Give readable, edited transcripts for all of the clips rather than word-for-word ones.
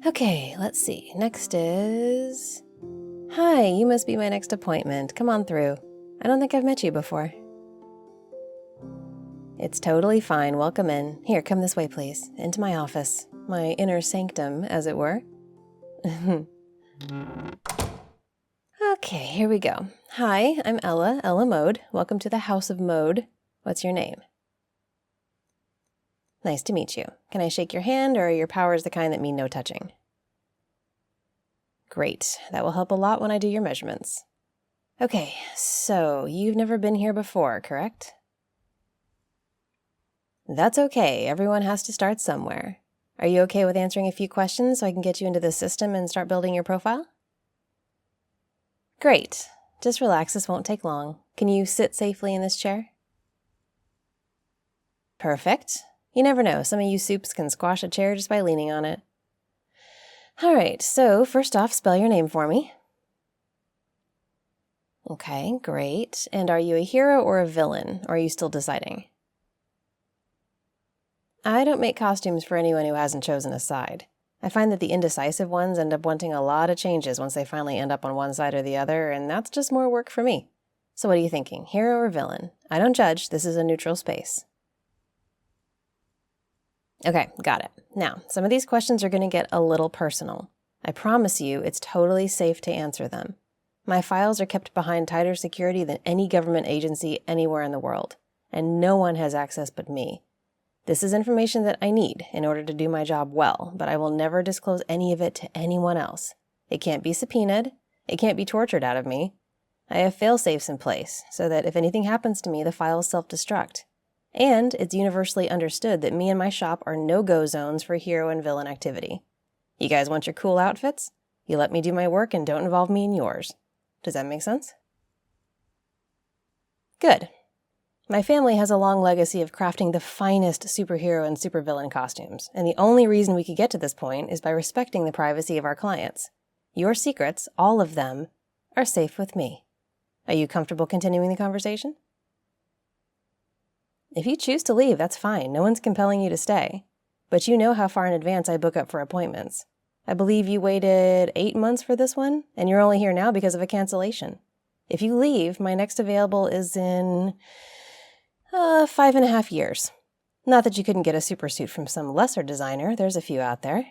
Okay, let's see. Next is... Hi, you must be my next appointment. Come on through. I don't think I've met you before. It's totally fine. Welcome in. Here, come this way, please. Into my office. My inner sanctum, as it were. Okay, here we go. Hi, I'm Ella Mode. Welcome to the House of Mode. What's your name? Nice to meet you. Can I shake your hand, or are your powers the kind that mean no touching? Great. That will help a lot when I do your measurements. Okay, so you've never been here before, correct? That's okay. Everyone has to start somewhere. Are you okay with answering a few questions so I can get you into the system and start building your profile? Great. Just relax. This won't take long. Can you sit safely in this chair? Perfect. You never know. Some of you soups can squash a chair just by leaning on it. All right, so first off, spell your name for me. Okay, great. And are you a hero or a villain, or are you still deciding? I don't make costumes for anyone who hasn't chosen a side. I find that the indecisive ones end up wanting a lot of changes once they finally end up on one side or the other, and that's just more work for me. So what are you thinking, hero or villain? I don't judge. This is a neutral space. Okay, got it. Now, some of these questions are going to get a little personal. I promise you it's totally safe to answer them. My files are kept behind tighter security than any government agency anywhere in the world, and no one has access but me. This is information that I need in order to do my job well, but I will never disclose any of it to anyone else. It can't be subpoenaed. It can't be tortured out of me. I have fail-safes in place so that if anything happens to me, the files self-destruct. And it's universally understood that me and my shop are no-go zones for hero and villain activity. You guys want your cool outfits? You let me do my work and don't involve me in yours. Does that make sense? Good. My family has a long legacy of crafting the finest superhero and supervillain costumes, and the only reason we could get to this point is by respecting the privacy of our clients. Your secrets, all of them, are safe with me. Are you comfortable continuing the conversation? If you choose to leave, that's fine. No one's compelling you to stay. But you know how far in advance I book up for appointments. I believe you waited 8 months for this one, and you're only here now because of a cancellation. If you leave, my next available is in 5.5 years. Not that you couldn't get a supersuit from some lesser designer. There's a few out there.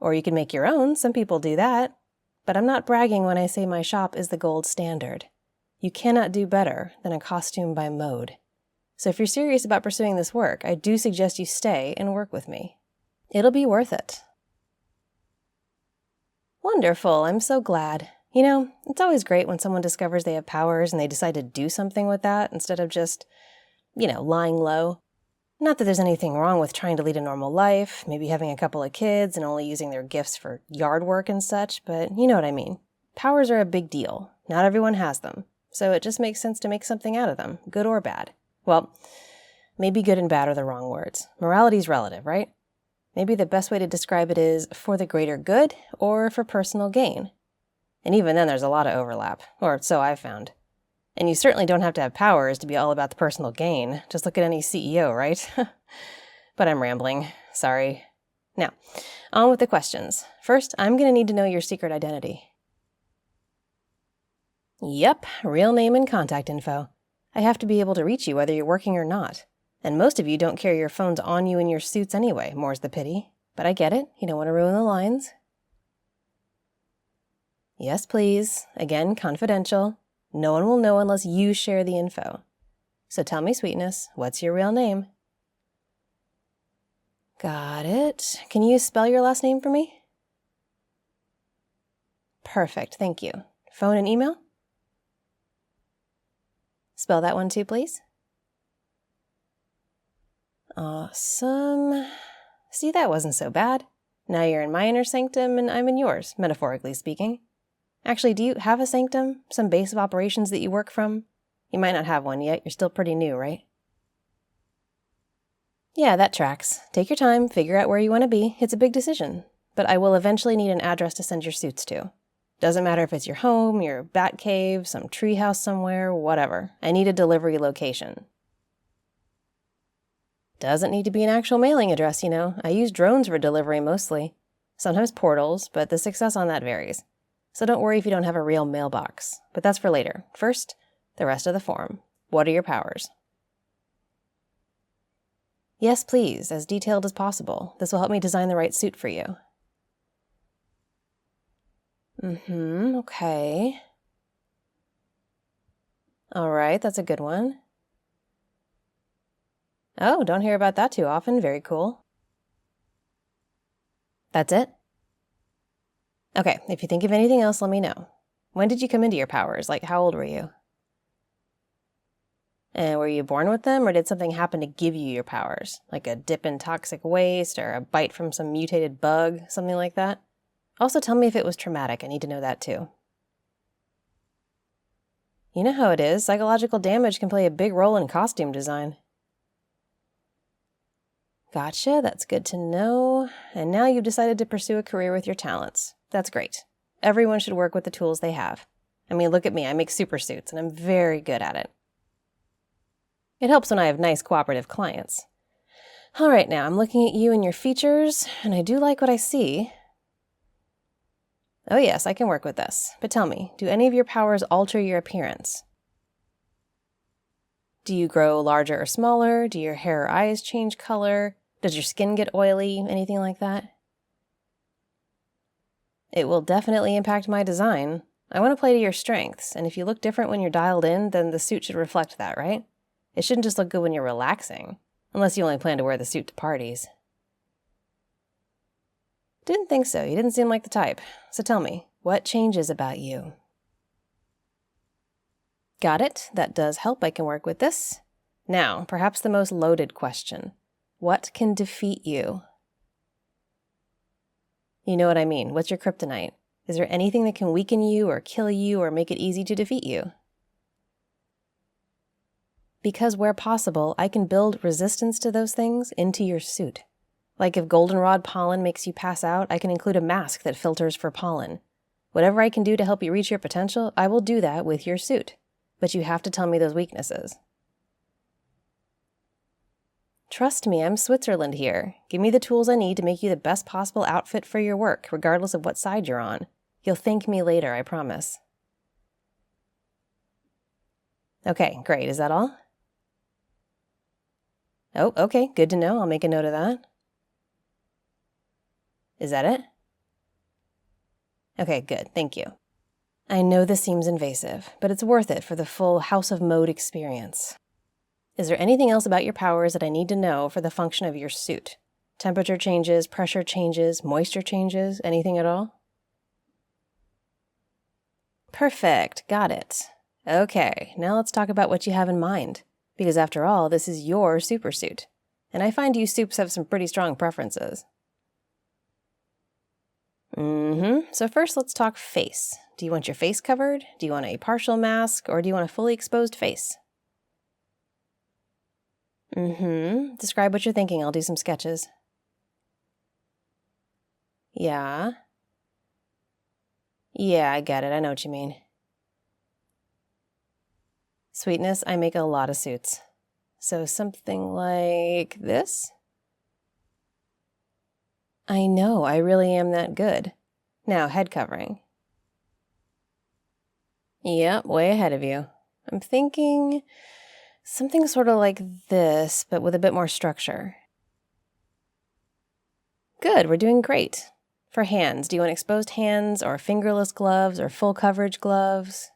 Or you can make your own. Some people do that. But I'm not bragging when I say my shop is the gold standard. You cannot do better than a costume by Mode. So if you're serious about pursuing this work, I do suggest you stay and work with me. It'll be worth it. Wonderful, I'm so glad. You know, it's always great when someone discovers they have powers and they decide to do something with that instead of just, lying low. Not that there's anything wrong with trying to lead a normal life, maybe having a couple of kids and only using their gifts for yard work and such, but you know what I mean. Powers are a big deal. Not everyone has them. So it just makes sense to make something out of them, good or bad. Well, maybe good and bad are the wrong words. Morality's relative, right? Maybe the best way to describe it is for the greater good or for personal gain. And even then there's a lot of overlap, or so I've found. And you certainly don't have to have powers to be all about the personal gain. Just look at any CEO, right? But I'm rambling. Sorry. Now, on with the questions. First, I'm going to need to know your secret identity. Yep, real name and contact info. I have to be able to reach you whether you're working or not. And most of you don't carry your phones on you in your suits anyway, more's the pity. But I get it, you don't want to ruin the lines. Yes, please. Again, confidential. No one will know unless you share the info. So tell me, sweetness, what's your real name? Got it. Can you spell your last name for me? Perfect, thank you. Phone and email? Spell that one too, please. Awesome. See, that wasn't so bad. Now you're in my inner sanctum and I'm in yours, metaphorically speaking. Actually, do you have a sanctum? Some base of operations that you work from? You might not have one yet. You're still pretty new, right? Yeah, that tracks. Take your time, figure out where you want to be. It's a big decision. But I will eventually need an address to send your suits to. Doesn't matter if it's your home, your bat cave, some treehouse somewhere, whatever. I need a delivery location. Doesn't need to be an actual mailing address, I use drones for delivery mostly. sometimes portals, but the success on that varies. So don't worry if you don't have a real mailbox, but that's for later. First, the rest of the form. What are your powers? Yes, please, as detailed as possible. This will help me design the right suit for you. Okay. All right, that's a good one. Oh, don't hear about that too often. Very cool. That's it? Okay, if you think of anything else, let me know. When did you come into your powers? Like, how old were you? And were you born with them, or did something happen to give you your powers? Like a dip in toxic waste, or a bite from some mutated bug, something like that? Also, tell me if it was traumatic. I need to know that too. You know how it is. Psychological damage can play a big role in costume design. Gotcha, that's good to know. And now you've decided to pursue a career with your talents. That's great. Everyone should work with the tools they have. I mean, look at me, I make supersuits, and I'm very good at it. It helps when I have nice cooperative clients. All right, now I'm looking at you and your features, and I do like what I see. Oh yes, I can work with this. But tell me, do any of your powers alter your appearance? Do you grow larger or smaller? Do your hair or eyes change color? Does your skin get oily? Anything like that? It will definitely impact my design. I want to play to your strengths, and if you look different when you're dialed in, then the suit should reflect that, right? It shouldn't just look good when you're relaxing, unless you only plan to wear the suit to parties. Didn't think so. You didn't seem like the type. So tell me, what changes about you? Got it. That does help. I can work with this. Now, perhaps the most loaded question. What can defeat you? You know what I mean. What's your kryptonite? Is there anything that can weaken you or kill you or make it easy to defeat you? Because where possible, I can build resistance to those things into your suit. Like if goldenrod pollen makes you pass out, I can include a mask that filters for pollen. Whatever I can do to help you reach your potential, I will do that with your suit. But you have to tell me those weaknesses. Trust me, I'm Switzerland here. Give me the tools I need to make you the best possible outfit for your work, regardless of what side you're on. You'll thank me later, I promise. Okay, great. Is that all? Oh, okay, good to know. I'll make a note of that. Is that it? Okay, good. Thank you. I know this seems invasive, but it's worth it for the full House of Mode experience. Is there anything else about your powers that I need to know for the function of your suit? Temperature changes, pressure changes, moisture changes, anything at all? Perfect. Got it. Okay, now let's talk about what you have in mind. Because after all, this is your supersuit. And I find you supes have some pretty strong preferences. So first let's talk face. Do you want your face covered? Do you want a partial mask? Or do you want a fully exposed face? Describe what you're thinking. I'll do some sketches. Yeah. Yeah, I get it. I know what you mean. Sweetness, I make a lot of suits. So something like this? I know, I really am that good. Now, head covering. Yep, way ahead of you. I'm thinking something sort of like this, but with a bit more structure. Good, we're doing great. For hands, do you want exposed hands, or fingerless gloves, or full coverage gloves?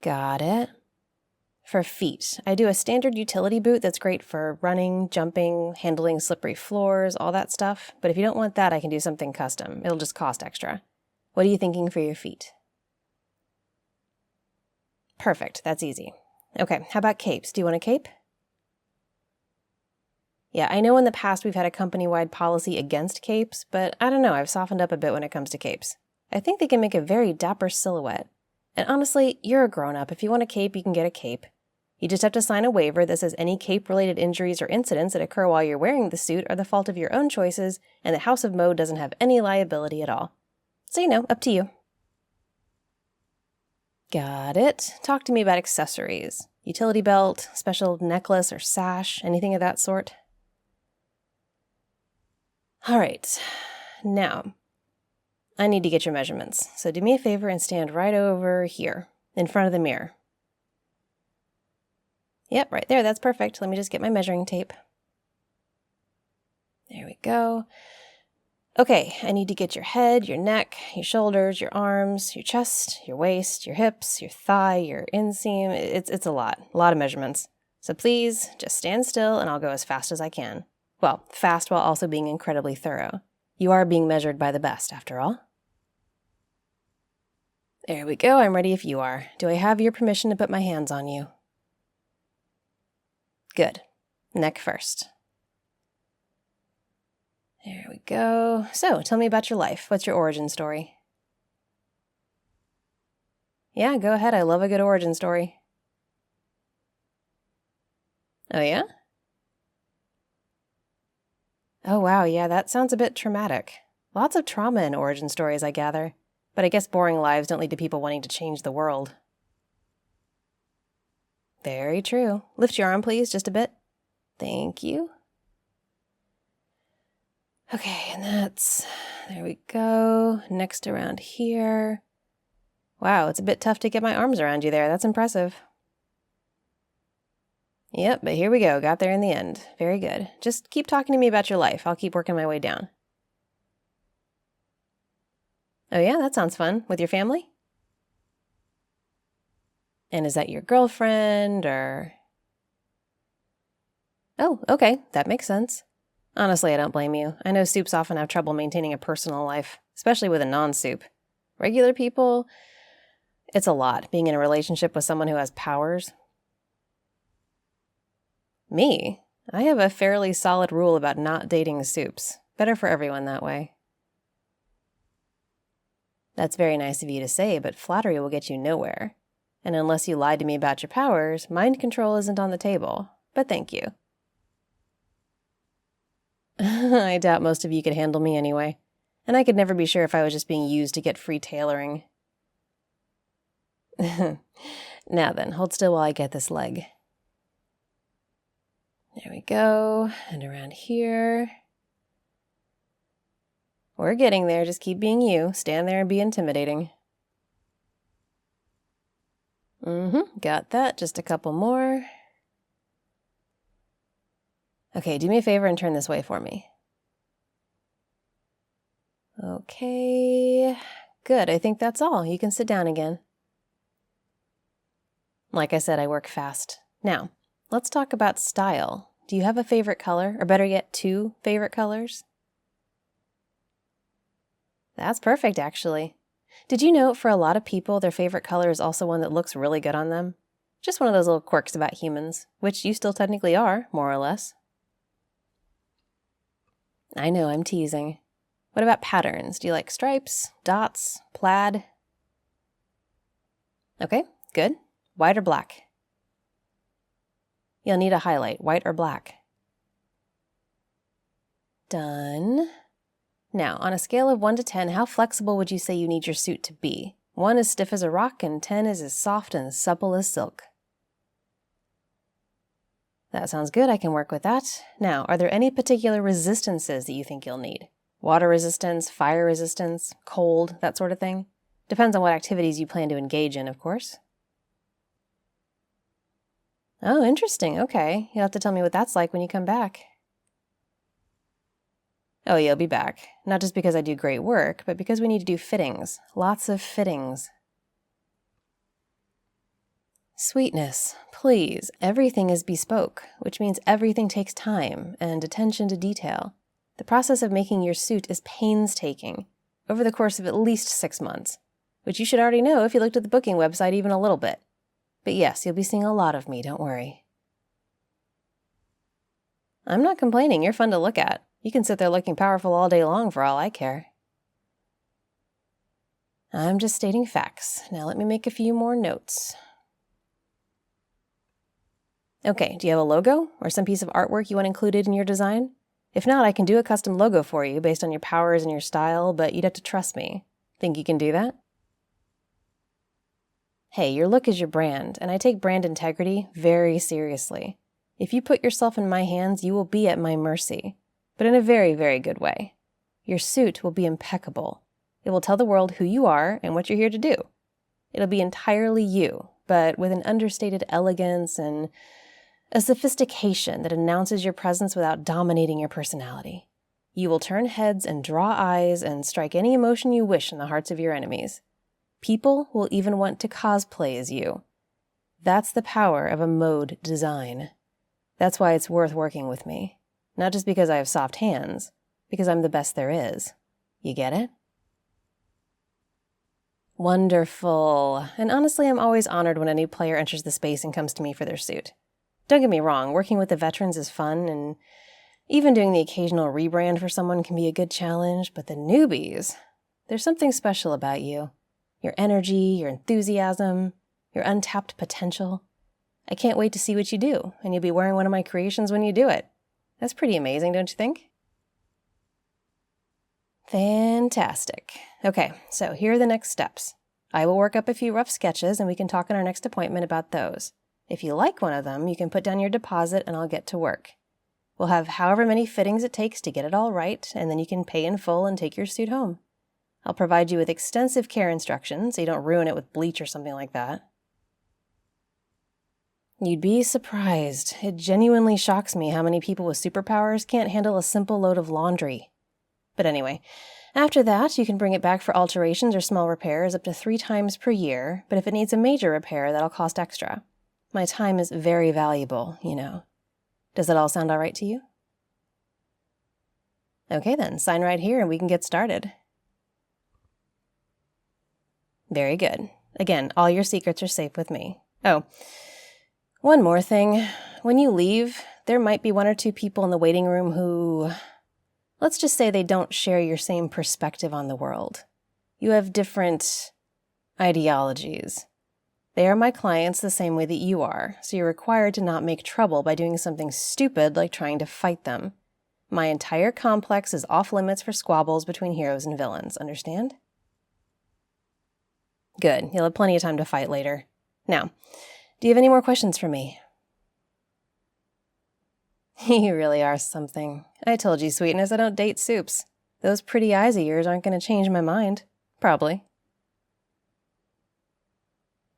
Got it. For feet, I do a standard utility boot that's great for running, jumping, handling slippery floors, all that stuff. But if you don't want that, I can do something custom. It'll just cost extra. What are you thinking for your feet? Perfect, that's easy. Okay, how about capes? Do you want a cape? Yeah, I know in the past we've had a company-wide policy against capes, but I don't know, I've softened up a bit when it comes to capes. I think they can make a very dapper silhouette. And honestly, you're a grown-up. If you want a cape, you can get a cape. You just have to sign a waiver that says any cape-related injuries or incidents that occur while you're wearing the suit are the fault of your own choices, and the House of Mode doesn't have any liability at all. So, up to you. Got it. Talk to me about accessories. Utility belt, special necklace or sash, anything of that sort? All right, now I need to get your measurements. So do me a favor and stand right over here in front of the mirror. Yep, right there, that's perfect. Let me just get my measuring tape. There we go. Okay, I need to get your head, your neck, your shoulders, your arms, your chest, your waist, your hips, your thigh, your inseam. It's a lot of measurements. So please just stand still and I'll go as fast as I can. Well, fast while also being incredibly thorough. You are being measured by the best, after all. There we go, I'm ready if you are. Do I have your permission to put my hands on you? Good. Neck first. There we go. So, tell me about your life. What's your origin story? Yeah, go ahead. I love a good origin story. Oh, yeah? Oh, wow. Yeah, that sounds a bit traumatic. Lots of trauma in origin stories, I gather. But I guess boring lives don't lead to people wanting to change the world. Very true. Lift your arm, please, just a bit. Thank you. Okay, and there we go. Next around here. Wow, it's a bit tough to get my arms around you there. That's impressive. Yep, but here we go. Got there in the end. Very good. Just keep talking to me about your life. I'll keep working my way down. Oh yeah, that sounds fun. With your family? And is that your girlfriend, or... Oh, okay. That makes sense. Honestly, I don't blame you. I know soups often have trouble maintaining a personal life, especially with a non-soup. Regular people, it's a lot, being in a relationship with someone who has powers. Me? I have a fairly solid rule about not dating soups. Better for everyone that way. That's very nice of you to say, but flattery will get you nowhere. And unless you lied to me about your powers, mind control isn't on the table. But thank you. I doubt most of you could handle me anyway. And I could never be sure if I was just being used to get free tailoring. Now then, hold still while I get this leg. There we go. And around here. We're getting there. Just keep being you. Stand there and be intimidating. Got that. Just a couple more. Okay, do me a favor and turn this way for me. Okay. Good. I think that's all. You can sit down again. Like I said, I work fast. Now, let's talk about style. Do you have a favorite color? Or better yet, 2 favorite colors? That's perfect, actually. Did you know for a lot of people, their favorite color is also one that looks really good on them? Just one of those little quirks about humans, which you still technically are, more or less. I know, I'm teasing. What about patterns? Do you like stripes, dots, plaid? Okay, good. White or black? You'll need a highlight, white or black. Done. Now, on a scale of 1 to 10, how flexible would you say you need your suit to be? 1 is stiff as a rock, and 10 is as soft and supple as silk. That sounds good, I can work with that. Now, are there any particular resistances that you think you'll need? Water resistance, fire resistance, cold, that sort of thing? Depends on what activities you plan to engage in, of course. Oh, interesting, okay. You'll have to tell me what that's like when you come back. Oh, you'll be back. Not just because I do great work, but because we need to do fittings. Lots of fittings. Sweetness, please. Everything is bespoke, which means everything takes time and attention to detail. The process of making your suit is painstaking, over the course of at least 6 months, which you should already know if you looked at the booking website even a little bit. But yes, you'll be seeing a lot of me, don't worry. I'm not complaining, you're fun to look at. You can sit there looking powerful all day long for all I care. I'm just stating facts. Now let me make a few more notes. Okay, do you have a logo or some piece of artwork you want included in your design? If not, I can do a custom logo for you based on your powers and your style, but you'd have to trust me. Think you can do that? Hey, your look is your brand, and I take brand integrity very seriously. If you put yourself in my hands, you will be at my mercy, but in a very, very good way. Your suit will be impeccable. It will tell the world who you are and what you're here to do. It'll be entirely you, but with an understated elegance and a sophistication that announces your presence without dominating your personality. You will turn heads and draw eyes and strike any emotion you wish in the hearts of your enemies. People will even want to cosplay as you. That's the power of a mode design. That's why it's worth working with me. Not just because I have soft hands, because I'm the best there is. You get it? Wonderful. And honestly, I'm always honored when a new player enters the space and comes to me for their suit. Don't get me wrong, working with the veterans is fun, and even doing the occasional rebrand for someone can be a good challenge, but the newbies, there's something special about you. Your energy, your enthusiasm, your untapped potential. I can't wait to see what you do, and you'll be wearing one of my creations when you do it. That's pretty amazing, don't you think? Fantastic. Okay, so here are the next steps. I will work up a few rough sketches, and we can talk in our next appointment about those. If you like one of them, you can put down your deposit, and I'll get to work. We'll have however many fittings it takes to get it all right, and then you can pay in full and take your suit home. I'll provide you with extensive care instructions so you don't ruin it with bleach or something like that. You'd be surprised. It genuinely shocks me how many people with superpowers can't handle a simple load of laundry. But anyway, after that, you can bring it back for alterations or small repairs up to 3 times per year, but if it needs a major repair, that'll cost extra. My time is very valuable, you know. Does that all sound all right to you? Okay then, sign right here and we can get started. Very good. Again, all your secrets are safe with me. Oh, one more thing. When you leave, there might be 1 or 2 people in the waiting room who, let's just say they don't share your same perspective on the world. You have different ideologies. They are my clients the same way that you are, so you're required to not make trouble by doing something stupid like trying to fight them. My entire complex is off limits for squabbles between heroes and villains, understand? Good, you'll have plenty of time to fight later. Now, do you have any more questions for me? You really are something. I told you, sweetness, I don't date soups. Those pretty eyes of yours aren't going to change my mind. Probably.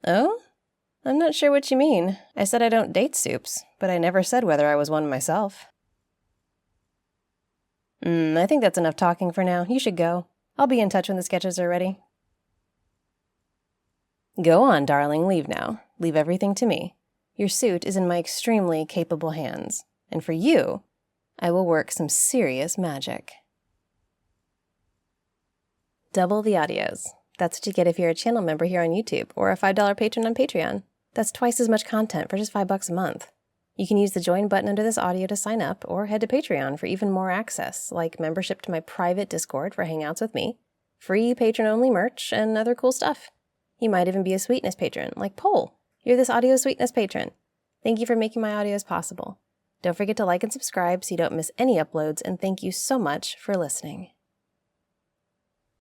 Oh? I'm not sure what you mean. I said I don't date soups, but I never said whether I was one myself. I think that's enough talking for now. You should go. I'll be in touch when the sketches are ready. Go on, darling, leave now. Leave everything to me. Your suit is in my extremely capable hands. And for you, I will work some serious magic. Double the audios. That's what you get if you're a channel member here on YouTube or a $5 patron on Patreon. That's twice as much content for just $5 a month. You can use the join button under this audio to sign up or head to Patreon for even more access, like membership to my private Discord for hangouts with me, free patron-only merch, and other cool stuff. You might even be a sweetness patron, like Pole. You're this audio sweetness patron. Thank you for making my audios possible. Don't forget to like and subscribe so you don't miss any uploads, and thank you so much for listening.